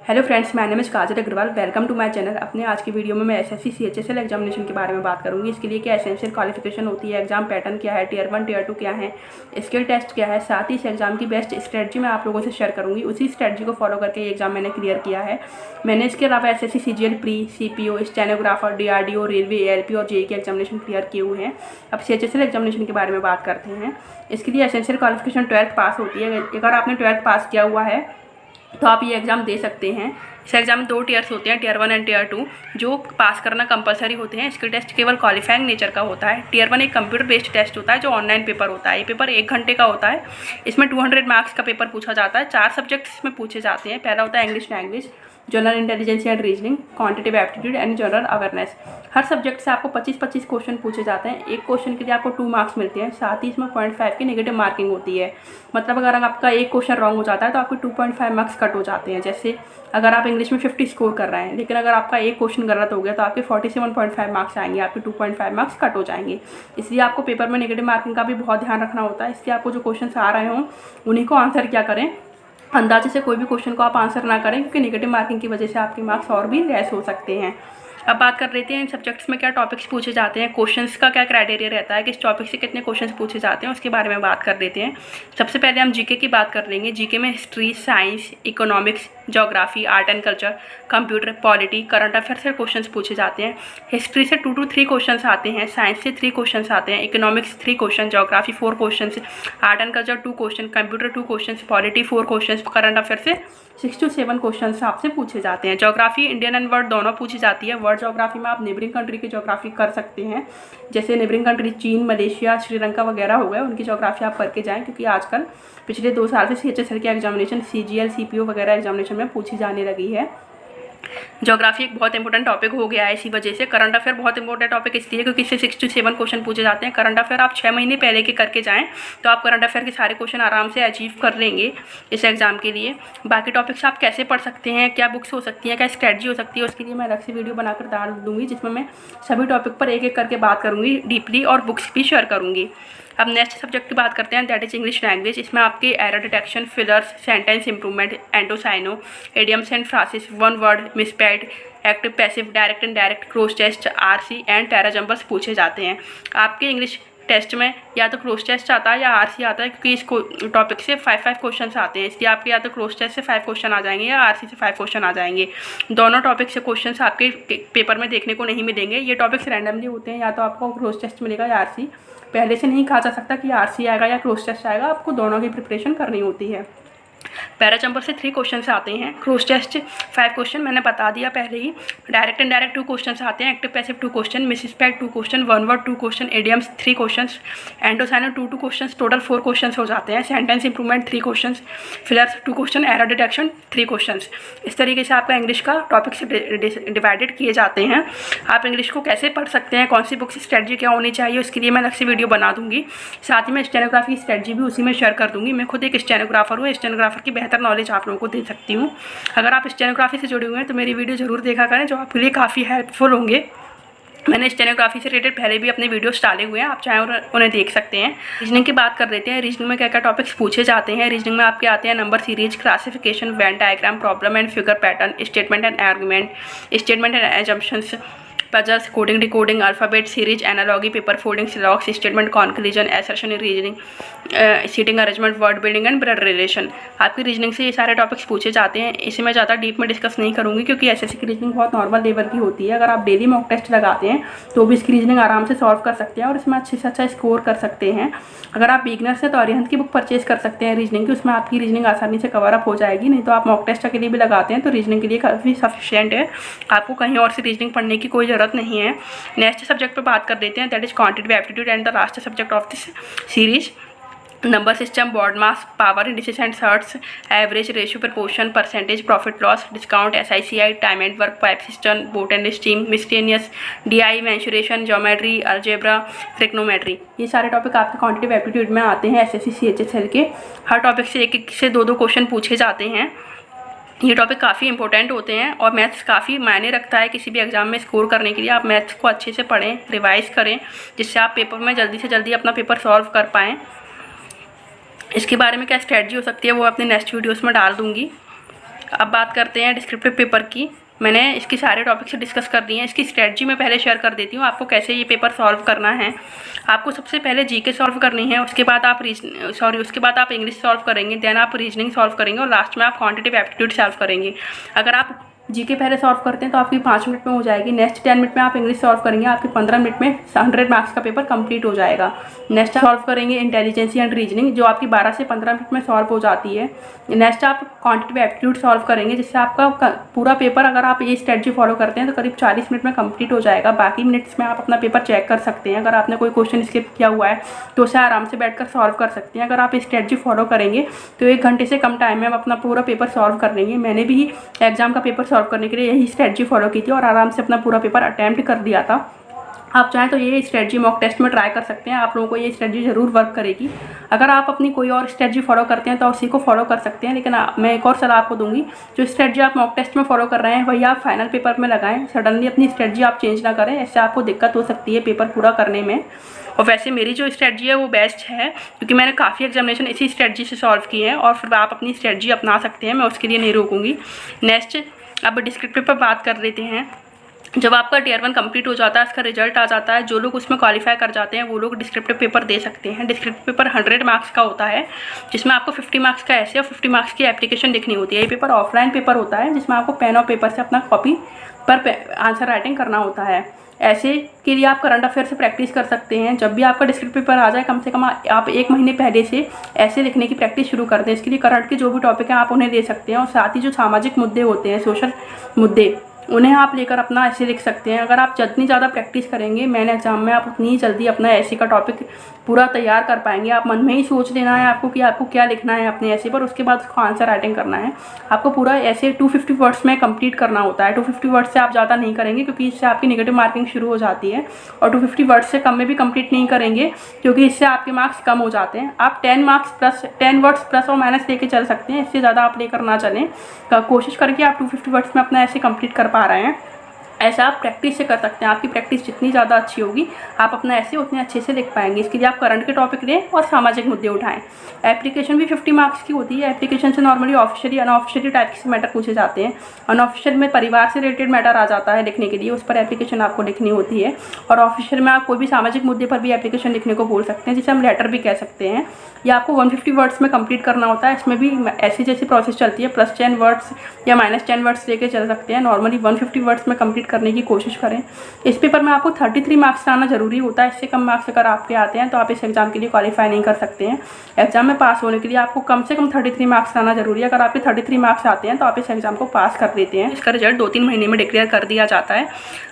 Hello friends, my name is Kajal Aggarwal. Welcome to my channel. अपने आज की वीडियो में मैं एसएससी सीएचएसएल एग्जामिनेशन के बारे में बात करूंगी। इसके लिए क्या एसेंशियल क्वालिफिकेशन होती है, एग्जाम पैटर्न क्या है, टियर 1 टियर 2 क्या है, स्किल टेस्ट क्या है, साथ ही इस एग्जाम की बेस्ट स्ट्रेटजी मैं आप लोगों से शेयर करूंगी। उसी स्ट्रेटजी को फॉलो करके ये एग्जाम मैंने क्लियर किया है। मैंने इसके अलावा SSC CGL pre, CPO, stenographer, DRDO, railway, ALP और जेईई के एग्जामिनेशन क्लियर किए हुए हैं। अब सीएचएसएल एग्जामिनेशन के बारे में बात करते हैं। इसके लिए एसेंशियल क्वालिफिकेशन 12th पास होती है। अगर आपने 12th पास किया हुआ है तो आप ये एग्ज़ाम दे सकते हैं। इस एग्ज़ाम में 2 टियर्स होते हैं, टियर 1 एंड टियर 2, जो पास करना कंपलसरी होते हैं। इसके टेस्ट केवल क्वालिफाइंग नेचर का होता है। टियर 1 एक कंप्यूटर बेस्ड टेस्ट होता है जो ऑनलाइन पेपर होता है। ये पेपर 1 घंटे का होता है। इसमें 200 मार्क्स का पेपर पूछा जाता है। 4 सब्जेक्ट इसमें पूछे जाते हैं। पहला होता है English language, general intelligence and reasoning, quantitative aptitude and general awareness. Her subject से आपको 25-25 क्वेश्चन पूछे जाते हैं। एक क्वेश्चन के लिए आपको 2 मार्क्स मिलते हैं। साथ ही इसमें 0.5 की नेगेटिव मार्किंग होती है। मतलब अगर आपका एक क्वेश्चन रॉन्ग हो जाता है तो आपके 2.5 मार्क्स कट हो जाते हैं। जैसे अगर आप इंग्लिश में 50 स्कोर कर रहे हैं, लेकिन अगर आपका एक क्वेश्चन गलत हो गया तो आपके 47.5 मार्क्स आएंगे, आपके 2.5 मार्क्स कट हो जाएंगे। इसलिए आपको पेपर में नेगेटिव मार्किंग का भी बहुत ध्यान रखना होता है। इसलिए आपको जो क्वेश्चन आ रहे हों उन्हीं को आंसर क्या करें, अंदाजे से कोई भी क्वेश्चन को आप आंसर ना करें, क्योंकि नेगेटिव मार्किंग की वजह से आपके मार्क्स और भी लेस हो सकते हैं। अब बात कर लेते हैं इन सब्जेक्ट्स में क्या टॉपिक्स पूछे जाते हैं, क्वेश्चंस का क्या क्राइटेरिया रहता है, किस टॉपिक से कितने क्वेश्चंस पूछे जाते हैं, उसके बारे में बात कर लेते हैं। सबसे पहले हम जीके की बात कर लेंगे। जीके में history, science, economics, geography, art and culture, computer, polity, current affair से क्वेश्चंस पूछे जाते हैं। हिस्ट्री से 2 to 3 क्वेश्चंस आते हैं, साइंस से 3 क्वेश्चंस आते हैं, economics 3 question, geography 4 questions, art and culture 2 question, computer 2 questions, polity 4 questions, current affair से 6 to 7 क्वेश्चन आपसे पूछे जाते हैं। ज्योग्राफी इंडियन एंड वर्ल्ड दोनों पूछी जाती है। वर्ल्ड ज्योग्राफी में आप नेबरिंग कंट्री की ज्योग्राफी कर सकते हैं। जैसे नेबरिंग कंट्री चीन, मलेशिया, श्रीलंका वगैरह हो गए, उनकी ज्योग्राफी आप करके जाएं, क्योंकि आजकल पिछले 2 साल से सीएचएसएल की एग्जामिनेशन सीजीएल, सीपीओ वगैरह एग्जामिनेशन में पूछी जाने लगी है। ज्योग्राफी एक बहुत इंपॉर्टेंट टॉपिक हो गया है इसी वजह से। करंट अफेयर बहुत इंपॉर्टेंट टॉपिक इसलिए क्योंकि इससे 6 to 7 क्वेश्चन पूछे जाते हैं। करंट अफेयर आप 6 महीने पहले के करके जाएं तो आप करंट अफेयर के सारे क्वेश्चन आराम से अचीव कर लेंगे इस एग्जाम के लिए। बाकी टॉपिक्स आप कैसे पढ़ सकते हैं, क्या बुक्स हो सकती हैं, क्या स्ट्रेटजी हो सकती है, उसके लिए मैं अलग से वीडियो बनाकर डाल दूँगी, जिसमें मैं सभी टॉपिक पर एक एक करके बात करूँगी डीपली और बुक्स भी शेयर करूँगी। अब नेक्स्ट सब्जेक्ट की बात करते हैं, दैट इज इंग्लिश लैंग्वेज। इसमें आपके error detection, fillers, sentence improvement, एंटोसाइनो, idioms and phrases, one word, मिसपैड, active, passive, direct and direct, cross test, RC and टेरा जंपर्स पूछे जाते हैं। आपके इंग्लिश टेस्ट में या तो क्रॉस टेस्ट आता है या आरसी आता है, क्योंकि इस टॉपिक से 5 क्वेश्चन आते हैं। इसलिए आपके या तो क्रॉस टेस्ट से 5 क्वेश्चन आ जाएंगे या आरसी से 5 क्वेश्चन आ जाएंगे। दोनों टॉपिक से क्वेश्चंस आपके पेपर में देखने को नहीं मिलेंगे। ये टॉपिक्स रैंडमली होते हैं, या तो आपको क्रॉस टेस्ट मिलेगा या आरसी। पहले से नहीं कहा जा सकता कि आरसी आएगा या क्रॉस टेस्ट आएगा, आपको दोनों की प्रिपरेशन करनी होती है। पैरा जंपर से 3 क्वेश्चन आते हैं, क्रॉस टेस्ट 5 क्वेश्चन मैंने बता दिया पहले ही, डायरेक्ट एंड डायरेक्ट 2 क्वेश्चन आते हैं, active passive 2 question, misspelt 2 question, one word 2 question, idioms 3 question, एंडोसाइनो 2 क्वेश्चन, टोटल 4 क्वेश्चन हो जाते हैं, sentence improvement 3 question, fillers 2 question, error detection 3 question. इस तरीके से आपका इंग्लिश का टॉपिक से डिवाइडेड किए जाते हैं। आप इंग्लिश को कैसे पढ़ सकते हैं, कौन सी बुक की स्ट्रेटजी क्या होनी चाहिए, उसके लिए मैं अलग से वीडियो बना दूंगी। साथ ही मैं स्टेनोग्राफी की स्ट्रेटजी भी उसी में शेयर कर दूंगी। मैं खुद एक स्टेनोग्राफर हूँ, स्टेनोग्राफर की बेहतर नॉलेज आप लोगों को दे सकती हूँ। अगर आप स्टेनोग्राफी से जुड़े हुए हैं तो मेरी वीडियो जरूर देखा करें, जो आपके लिए काफ़ी हेल्पफुल होंगे। मैंने स्टेनोग्राफी से रिलेटेड पहले भी अपने वीडियोस डाले हुए हैं, आप चाहें उन्हें देख सकते हैं। रीजनिंग की बात कर लेते हैं। रीजनिंग में क्या क्या टॉपिक्स पूछे जाते हैं। रीजनिंग में आपके आते हैं number series, classification, Venn diagram, problem and figure pattern, statement and argument, statement and assumptions, puzzles, coding, decoding, alphabet series, analogy, paper folding, syllogism, statement, conclusion, assertion, reasoning, seating arrangement, word building and blood relation. आपकी reasoning से ये सारे topics पूछे जाते हैं। इसे मैं ज़्यादा डीप में डिस्कस नहीं करूँगी, क्योंकि एसएससी की रीजनिंग बहुत नॉर्मल लेवल की होती है। अगर आप डेली मॉक टेस्ट लगाते हैं तो भी इसकी रीजनिंग आराम से सॉल्व कर सकते हैं और इसमें अच्छे से अच्छा स्कोर कर सकते हैं। अगर आप बिगनर्स हैं तो अरिहंत की बुक परचेज कर सकते हैं रीजनिंग की, उसमें आपकी रीजनिंग आसानी से कवर अप हो जाएगी। नहीं तो आप मॉक टेस्ट के लिए भी लगाते हैं तो रीजनिंग के लिए काफ़ी सफिशिएंट है, आपको कहीं और से रीजनिंग पढ़ने की कोई ज़रूरत नहीं है। नेक्स्ट सब्जेक्ट पे बात कर देते हैं, that is quantitative aptitude and the last subject of this series. Number system, BODMAS, power, indices and surds, average, ratio, proportion, percentage, profit loss, discount, SI CI, time and work, pipe system, boat and steam, miscellaneous, DI, mensuration, geometry, algebra, trigonometry. ये सारे topic आपके quantitative aptitude में आते हैं SSC CHSL के। हर topic से 1 से 2 question पूछे जाते हैं। ये टॉपिक काफ़ी इंपॉर्टेंट होते हैं और मैथ्स काफ़ी मायने रखता है किसी भी एग्जाम में स्कोर करने के लिए। आप मैथ्स को अच्छे से पढ़ें, रिवाइज करें, जिससे आप पेपर में जल्दी से जल्दी अपना पेपर सॉल्व कर पाएँ। इसके बारे में क्या स्ट्रेटजी हो सकती है वो अपने नेक्स्ट वीडियोस में डाल दूँगी। अब बात करते हैं डिस्क्रिप्टिव पेपर की। मैंने इसके सारे टॉपिक से डिस्कस कर दिए हैं। इसकी स्ट्रेटजी मैं पहले शेयर कर देती हूँ आपको कैसे ये पेपर सॉल्व करना है। आपको सबसे पहले जीके सॉल्व करनी है, उसके बाद आप इंग्लिश सॉल्व करेंगे, देन आप रीजनिंग सॉल्व करेंगे और लास्ट में आप क्वांटिटेटिव एप्टीट्यूड सॉल्व करेंगे। अगर आप जीके पहले सॉल्व करते हैं तो आपकी 5 मिनट में हो जाएगी। नेक्स्ट 10 मिनट में आप इंग्लिश सॉल्व करेंगे, आपके 15 मिनट में 100 मार्क्स का पेपर कंप्लीट हो जाएगा। नेक्स्ट सॉल्व करेंगे इंटेलिजेंसी एंड रीजनिंग, जो आपकी 12 से 15 मिनट में सॉल्व हो जाती है। नेक्स्ट आप क्वांटिटेटिव एप्टीट्यूड सॉल्व करेंगे, जिससे आपका पूरा पेपर, अगर आप ये स्ट्रेटजी फॉलो करते हैं तो करीब 40 मिनट में कंप्लीट हो जाएगा। बाकी मिनट्स में आप अपना पेपर चेक कर सकते हैं। अगर आपने कोई क्वेश्चन स्किप किया हुआ है तो उसे आराम से बैठकर सॉल्व कर सकते हैं। अगर आप इस स्ट्रेटजी फॉलो करेंगे तो 1 घंटे से कम टाइम में आप अपना पूरा पेपर सॉल्व कर लेंगे। मैंने भी एग्जाम का पेपर सॉल्व करने के लिए यही स्ट्रेटजी फॉलो की थी और आराम से अपना पूरा पेपर अटैम्प्ट कर दिया था। आप चाहें तो ये स्ट्रेटजी मॉक टेस्ट में ट्राई कर सकते हैं। आप लोगों को ये स्ट्रेटजी ज़रूर वर्क करेगी। अगर आप अपनी कोई और स्ट्रेटजी फॉलो करते हैं तो उसी को फॉलो कर सकते हैं, लेकिन मैं एक और सलाह आपको दूंगी, जो स्ट्रेटजी आप मॉक टेस्ट में फॉलो कर रहे हैं वही आप फाइनल पेपर में लगाएं। सडनली अपनी स्ट्रेटजी आप चेंज ना करें, इससे आपको दिक्कत हो सकती है पेपर पूरा करने में। और वैसे मेरी जो स्ट्रेटजी है वो बेस्ट है, क्योंकि मैंने काफ़ी एग्जामिनेशन इसी स्ट्रेटजी से सॉल्व किए हैं और फिर आप अपनी स्ट्रेटजी अपना सकते हैं। मैं उसके लिए नहीं रोकूंगी। नेक्स्ट अब डिस्क्रिप्टिव पर बात कर लेते हैं। जब आपका टियर 1 कंप्लीट हो जाता है, इसका रिजल्ट आ जाता है, जो लोग उसमें क्वालिफाई कर जाते हैं वो लोग डिस्क्रिप्टिव पेपर दे सकते हैं। डिस्क्रिप्टिव पेपर 100 मार्क्स का होता है, जिसमें आपको 50 मार्क्स का ऐसे और 50 मार्क्स की एप्लीकेशन लिखनी होती है। ये पेपर ऑफलाइन पेपर होता है, जिसमें आपको पेन और पेपर से अपना कॉपी पर आंसर राइटिंग करना होता है। ऐसे के लिए आप करंट अफेयर से प्रैक्टिस कर सकते हैं। जब भी आपका डिस्क्रिप्टिव पेपर आ जाए, कम से कम आप 1 महीने पहले से ऐसे लिखने की प्रैक्टिस शुरू कर दें। इसके लिए करंट के जो भी टॉपिक हैं आप उन्हें दे सकते हैं, और साथ ही जो सामाजिक मुद्दे होते हैं, सोशल मुद्दे, उन्हें आप लेकर अपना ऐसे लिख सकते हैं। अगर आप जितनी ज़्यादा प्रैक्टिस करेंगे मेन एग्जाम में, आप उतनी ही जल्दी अपना ऐसे का टॉपिक पूरा तैयार कर पाएंगे। आप मन में ही सोच लेना है आपको कि आपको क्या लिखना है अपने ऐसे पर, उसके बाद उसको आंसर राइटिंग करना है। आपको पूरा ऐसे 250 वर्ड्स में कंप्लीट करना होता है। 250 वर्ड्स से आप ज़्यादा नहीं करेंगे, क्योंकि इससे आपकी नेगेटिव मार्किंग शुरू हो जाती है। और 250 वर्ड्स से कम में भी कंप्लीट नहीं करेंगे, क्योंकि इससे आपके मार्क्स कम हो जाते हैं। आप 10 वर्ड्स प्लस और माइनस लेके चल सकते हैं, इससे ज़्यादा आप लेकर ना चलें। कोशिश करके आप 250 वर्ड्स में अपना ऐसे कंप्लीट कर पा रहे हैं। ऐसा आप प्रैक्टिस से कर सकते हैं। आपकी प्रैक्टिस जितनी ज़्यादा अच्छी होगी, आप अपना ऐसे उतने अच्छे से लिख पाएंगे। इसके लिए आप करंट के टॉपिक लें और सामाजिक मुद्दे उठाएं। एप्लीकेशन भी 50 मार्क्स की होती है। एप्लीकेशन से नॉर्मली ऑफिशियली अनऑफिशियली टाइप के मैटर पूछे जाते हैं। अनऑफिशियल में परिवार से रिलेटेड मैटर आ जाता है लिखने के लिए, उस पर एप्लीकेशन आपको लिखनी होती है। और ऑफिशियल में आप कोई भी सामाजिक मुद्दे पर भी एप्लीकेशन लिखने को बोल सकते हैं, जिसे हम लेटर भी कह सकते हैं। या आपको 150 वर्ड्स में कंप्लीट करना होता है। इसमें भी ऐसी जैसी प्रोसेस चलती है, +10 वर्ड्स या -10 वर्ड्स लेके चल सकते हैं। नॉर्मली 150 वर्ड्स में कंप्लीट करने की कोशिश करें। इस पेपर में आपको 33 मार्क्स आना जरूरी होता है। इससे कम मार्क्स अगर आपके आते हैं तो आप इस एग्जाम के लिए क्वालिफाई नहीं कर सकते हैं। एग्जाम में पास होने के लिए आपको कम से कम 33 मार्क्स आना जरूरी है। अगर आपके 33 मार्क्स आते हैं तो आप इस एग्जाम को पास कर देते हैं। इसका रिजल्ट 2-3 महीने में डिक्लेयर कर दिया जाता है।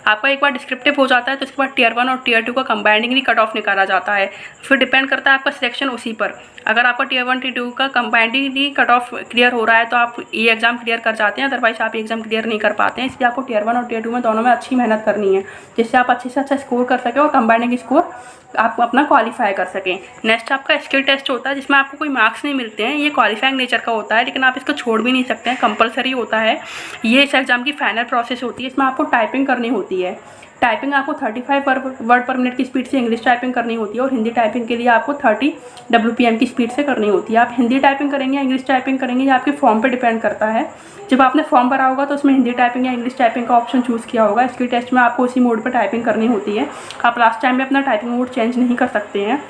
आपका एक बार डिस्क्रिप्टिव हो जाता है तो इसके बाद टियर 1 और टियर 2 का कंबाइंडली कट ऑफ निकाला जाता है। फिर डिपेंड करता है आपका सिलेक्शन उसी पर। अगर आपका टियर 1 टियर 2 का कंबाइंडली कट ऑफ क्लियर हो रहा है तो आप ये एग्जाम क्लियर कर जाते हैं, अदरवाइज आप एग्जाम क्लियर नहीं कर पाते हैं। इसलिए आपको टियर 1 और टियर 2 में दोनों में अच्छी मेहनत करनी है, जिससे आप अच्छे से अच्छा स्कोर कर सकें और कंबाइंडिंग स्कोर आप अपना क्वालिफाई कर सकें। नेक्स्ट आपका स्किल टेस्ट होता है, जिसमें आपको कोई मार्क्स नहीं मिलते हैं। ये क्वालिफाइंग नेचर का होता है, लेकिन आप इसको छोड़ भी नहीं सकते हैं, कंपलसरी होता है। ये इस एग्जाम की फाइनल प्रोसेस होती है। इसमें आपको टाइपिंग करनी होती है। टाइपिंग आपको 35 वर्ड पर मिनट की स्पीड से इंग्लिश टाइपिंग करनी होती है, और हिंदी टाइपिंग के लिए आपको 30 WPM की स्पीड से करनी होती है। आप हिंदी टाइपिंग करेंगे या इंग्लिश टाइपिंग करेंगे, ये आपके फॉर्म पे डिपेंड करता है। जब आपने फॉर्म भरा होगा तो उसमें हिंदी टाइपिंग या इंग्लिश टाइपिंग का ऑप्शन चूज़ किया होगा। इसके टेस्ट में आपको उसी मोड पर टाइपिंग करनी होती है। आप लास्ट टाइम में अपना टाइपिंग मोड चेंज नहीं कर सकते हैं।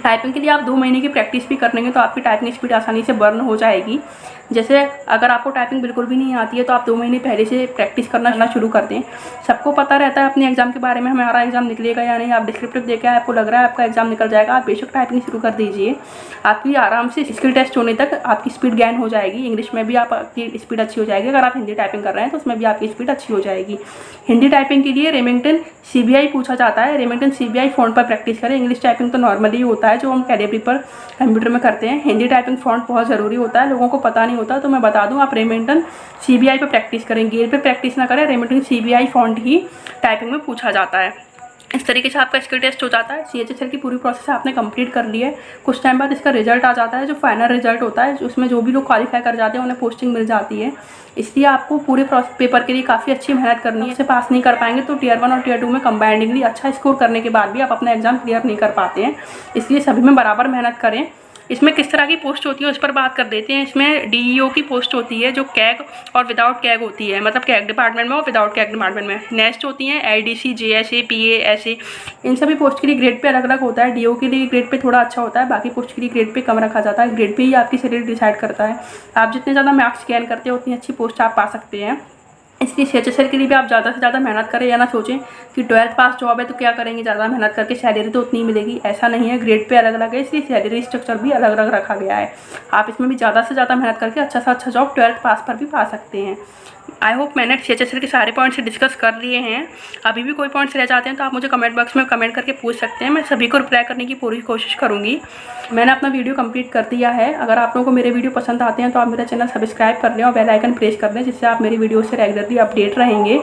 टाइपिंग के लिए आप 2 महीने की प्रैक्टिस भी कर लेंगे तो आपकी टाइपिंग स्पीड आसानी से बर्न हो जाएगी। जैसे अगर आपको टाइपिंग बिल्कुल भी नहीं आती है तो आप 2 महीने पहले से प्रैक्टिस करना शुरू कर दें। सबको पता रहता है अपने एग्जाम के बारे में, हमारा एग्जाम निकलेगा या नहीं। आप डिस्क्रिप्टिव देके आपको लग रहा है आपका एग्जाम निकल जाएगा, आप बेशक टाइपिंग शुरू कर दीजिए। आपकी आराम से स्किल टेस्ट होने तक आपकी स्पीड गेन हो जाएगी। इंग्लिश में भी आपकी स्पीड अच्छी हो जाएगी। अगर आप हिंदी टाइपिंग कर रहे हैं तो उसमें भी आपकी स्पीड अच्छी हो जाएगी। हिंदी टाइपिंग के लिए रेमिंगटन CBI पूछा जाता है। रेमिंगटन CBI फ़ॉन्ट पर प्रैक्टिस करें। इंग्लिश टाइपिंग तो नॉर्मली होता है जो हम कैलिब्री पर कंप्यूटर में करते हैं। हिंदी टाइपिंग फ़ॉन्ट बहुत ज़रूरी होता है, लोगों को पता नहीं होता, तो मैं बता दूं, आप रेमिंगटन CBI पे प्रैक्टिस करें। गेल पे प्रैक्टिस ना करें। रेमिंगटन CBI फ़ॉन्ट ही टाइपिंग में पूछा जाता है। इस तरीके से आपका स्किल टेस्ट हो जाता है। CHSL की पूरी प्रोसेस आपने कंप्लीट कर ली है। कुछ टाइम बाद इसका रिजल्ट आ जाता है, जो फाइनल रिजल्ट होता है, उसमें जो भी लोग क्वालिफाई कर जाते हैं उन्हें पोस्टिंग मिल जाती है। इसलिए आपको पूरे पेपर के लिए काफ़ी अच्छी मेहनत करनी है। इसे पास नहीं कर पाएंगे तो टियर 1 और टियर 2 में कंबाइंडली अच्छा स्कोर करने के बाद भी आप अपना एग्जाम क्लियर नहीं कर पाते हैं। इसलिए सभी में बराबर मेहनत करें। इसमें किस तरह की पोस्ट होती है उस पर बात कर देते हैं। इसमें डीईओ की पोस्ट होती है जो कैग और विदाउट कैग होती है, मतलब कैग डिपार्टमेंट में और विदाउट कैग डिपार्टमेंट में। नेक्स्ट होती हैं एडीसी, जेएसए, पीए, एसए। इन सभी पोस्ट के लिए ग्रेड पे अलग अलग होता है। डीओ के लिए ग्रेड पे थोड़ा अच्छा होता है, बाकी पोस्ट के लिए ग्रेड पे कम रखा जाता है। ग्रेड पे ही आपकी सैलरी डिसाइड करता है। आप जितने ज़्यादा मार्क्स स्कैन करते हो उतनी अच्छी पोस्ट आप पा सकते हैं। इसलिए सीएचएसएल के लिए भी आप ज़्यादा से ज़्यादा मेहनत करें, या ना सोचें कि 12th पास जॉब है तो क्या करेंगे, ज़्यादा मेहनत करके सैलरी तो उतनी मिलेगी। ऐसा नहीं है, ग्रेड पे अलग अलग है, इसलिए सैलरी स्ट्रक्चर भी अलग अलग रखा गया है। आप इसमें भी ज़्यादा से ज़्यादा मेहनत करके अच्छा से अच्छा जॉब 12th पास पर भी पा सकते हैं। आई होप मैंने सीएचएसएल के सारे पॉइंट्स डिस्कस कर लिए हैं। अभी भी कोई पॉइंट्स रह जाते हैं तो आप मुझे कमेंट बॉक्स में कमेंट करके पूछ सकते हैं, मैं सभी को रिप्लाई करने की पूरी कोशिश करूँगी। मैंने अपना वीडियो कंप्लीट कर दिया है। अगर आप लोगों को मेरे वीडियो पसंद आते हैं तो आप मेरा चैनल सब्सक्राइब कर लें और बेल आइकन प्रेस कर लें, जिससे आप मेरी वीडियो से रेगुलरली अपडेट रहेंगे।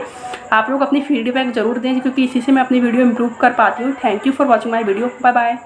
आप लोग अपनी फीडबैक ज़रूर दें, क्योंकि इसी से मैं अपनी वीडियो इंप्रूव कर पाती हूँ। Thank you for watching my video. Bye bye.